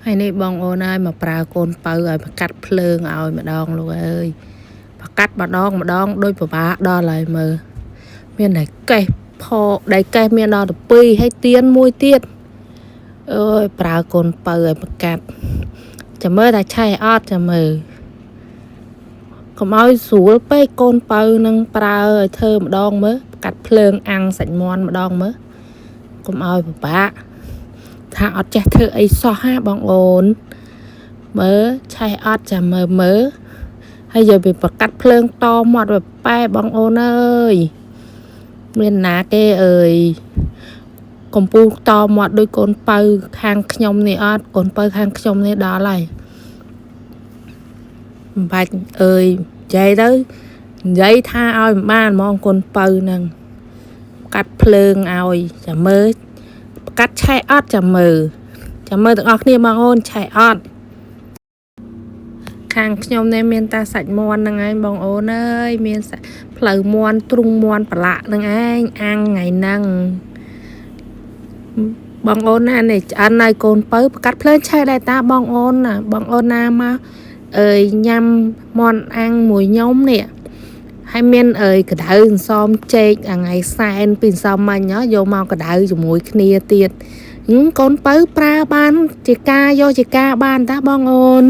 ហើយនេះបងអូនហើយមកប្រើកូនបើឲ្យកាត់ភ្លើងឲ្យម្ដងលោកអើយប្រកាត់ម្ដងដូចពិបាកដល់ហើយមើលមានតែកេះផកដៃកេះមានដល់12ហើយទៀនមួយទៀតអើយប្រើកូនបើឲ្យប្រកាត់ចាំមើលតែឆៃអត់ចាំមើលកុំឲ្យស្រួលពេកកូនបើនឹងប្រើឲ្យធ្វើម្ដងមើលកាត់ភ្លើងអាំងសាច់មាន់ម្ដងមើលកុំឲ្យពិបាកថាអត់ចេះធ្វើអីសោះណាបងអូនមើលឆៃអត់ចាំមើលហើយយកទៅប្រកាត់ភ្លើងតមាត់ប៉ែបងអូនអើយមានណាគេអើយកំពូលតមាត់ដូចកូនបើខាងខ្ញុំនេះអត់កូនបើខាងខ្ញុំនេះដល់ហើយមិនបាច់អើយនិយាយទៅនិយាយថាឲ្យមិនបានហ្មងកូនបើហ្នឹងកាត់ភ្លើងឲ្យចាំមើលកាត់ឆែអត់ចាំមើលទាំងអស់គ្នាបងអូនឆែអត់ខាងខ្ញុំនេះមានតែសាច់មាន់ហ្នឹងឯងបងអូនអើយមានផ្លូវមាន់ទ្រុងមាន់ប្រឡាក់ហ្នឹងឯងអាំងថ្ងៃហ្នឹងបងអូនណានេះឆ្អិនឲ្យកូនបើប្រកាត់ភ្លើងឆែដែរតាបងអូនណាបងអូនណាមកអើយញ៉ាំមាន់អាំងមួយខ្ញុំនេះហើយមានអើយកដៅសន្សំចេកថ្ងៃសែនពីសន្សំមិញយកមកកដៅជាមួយគ្នាទៀតកូនបើប្រើបានជាការយកជាការបានតាបងអូន